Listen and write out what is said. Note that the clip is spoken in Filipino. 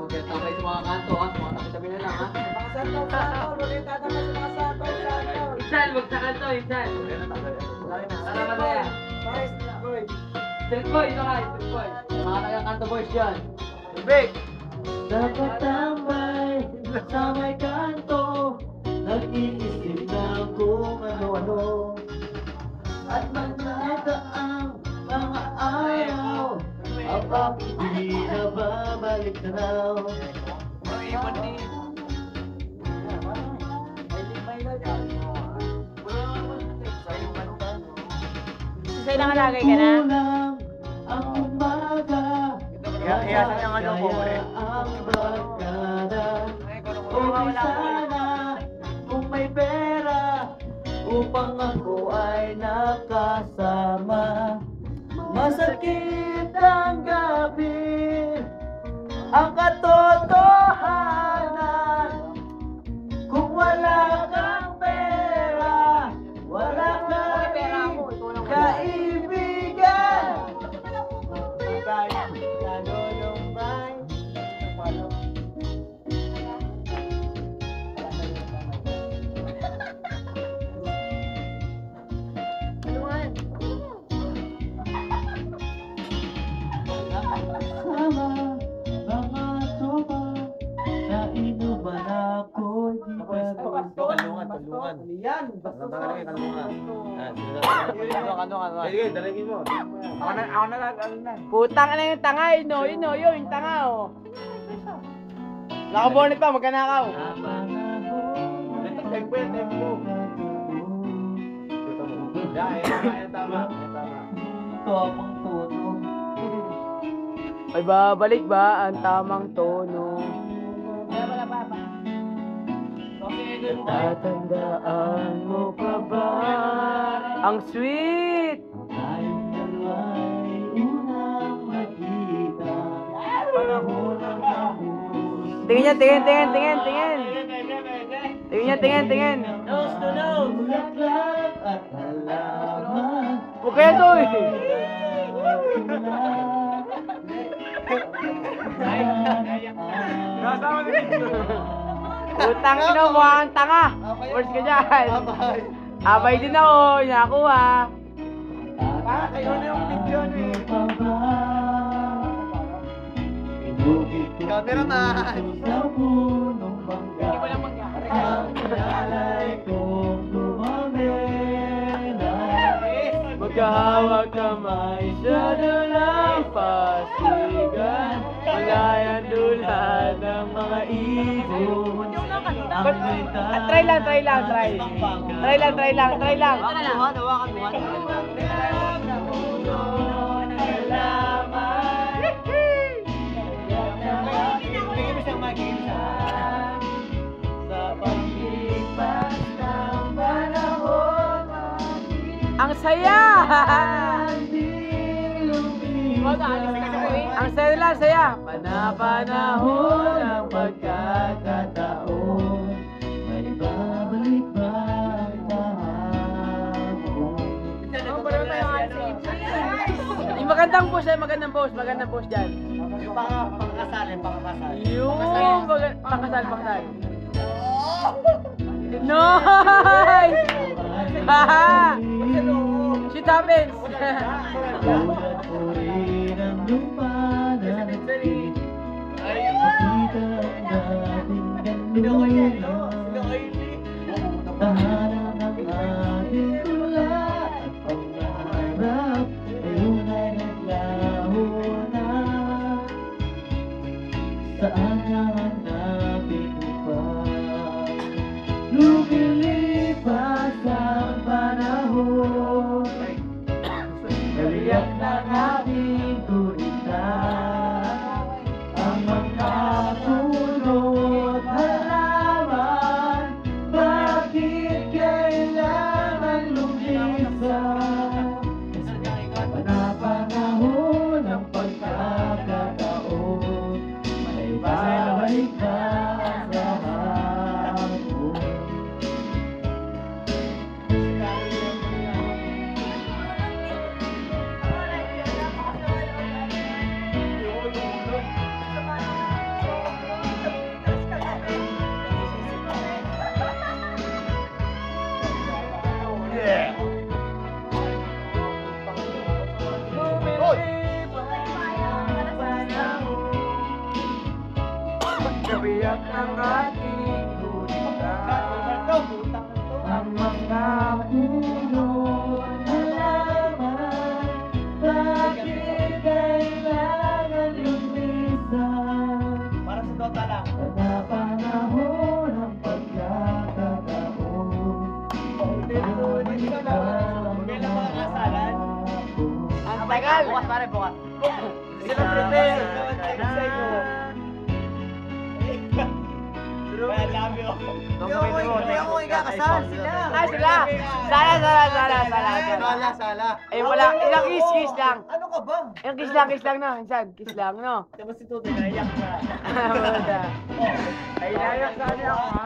kailangan magkatambay sa mga kanto ha. Sa mga tabi-tabi na lang ha. Mga santo, lulita naman sa mga santo. Insan, wag sa kanto, Insan. Salamat na yan. Guys, boy. Street boy, ito ka, street boy. Mga taga-kanto boys dyan. Big! Dapat tambay sa may kanto, nag-iisip na kung ano-ano. At magdadaang mga araw, abang hindi na babalik na raw. Sa'yo nakalagay ka na? Kulang ang umaga, kaya ang barkada. O di sana kung may pera upang ako ay nakasama. Masakit ang gabi, ang katotohanan. Kung wala kang pera, wala kang kaibigan. Sama mga tropa, sa inuman ako di ba? Tulungan. Yan, basta Sige, dalagin mo. Ako na, Putang na yung tanga, yung tanga, oh. Nakabonet pa, magkanakaw. Tempo yan, tempo. Yan, tama. Tamang tono. Ay babalik ba ang tamang tono? Tatandaan mo pa ba ang sweet? Tayong dalawa'y unang magkita. Panahon ng kahus. Tingin niya, tingin. Tingin niya, tingin. Nose to nose. Bulaklak at halaman. Huwag kaya to eh. Putang ino, mukha kang tanga. Words ka dyan. Abay din ako, nakakuha. kayo na yung video eh. Cameraman! Sa punong bangga. Hindi ko lang mangga. Ang pinalay kong tumamela. Magkahawag kamay sa dulang pasigan. Malayan dula ng mga ibon. Try lang. Try lang. Ang saya! Ang saya lang, saya! Panahon ang pagkakataon, may babalik ba ang kahapon? Yung magandang post dyan. Yung pangkasal. Yung pakasal. Nice! Haha! Shit happens! Puri ng lupa na nagkit, makita ang dating ganun. Tahanan ng ating tula at pangarap, ngayon ay naglaho na. Saan hahanapin mo pa? Lumilipas ang panahon, naliyak ng ating gurita. Ang mga punot halaman, bakit kailangan lumisan? Panahon ang pagkakataon, may babalik ba Kabiyak ng ating gulita. Ang mga puno na lamang, bakit kailangan lumisan? Para sa Dota lang. Sa panahon ng pagkakataon, Bilang mga kasalan. ang tagal! Bukas pare, bukas. Sino prepare? I love you. Hindi ako ikakasal sila. Ah, sila! Sala. Sala. Ayun pala, ilang kiss lang. Ano ka ba? Yung kiss lang no? Insan, kiss lang, no? Tapos si Tutoy, naiyak na. Wala. Ay, naiyak sa niya ako, ha?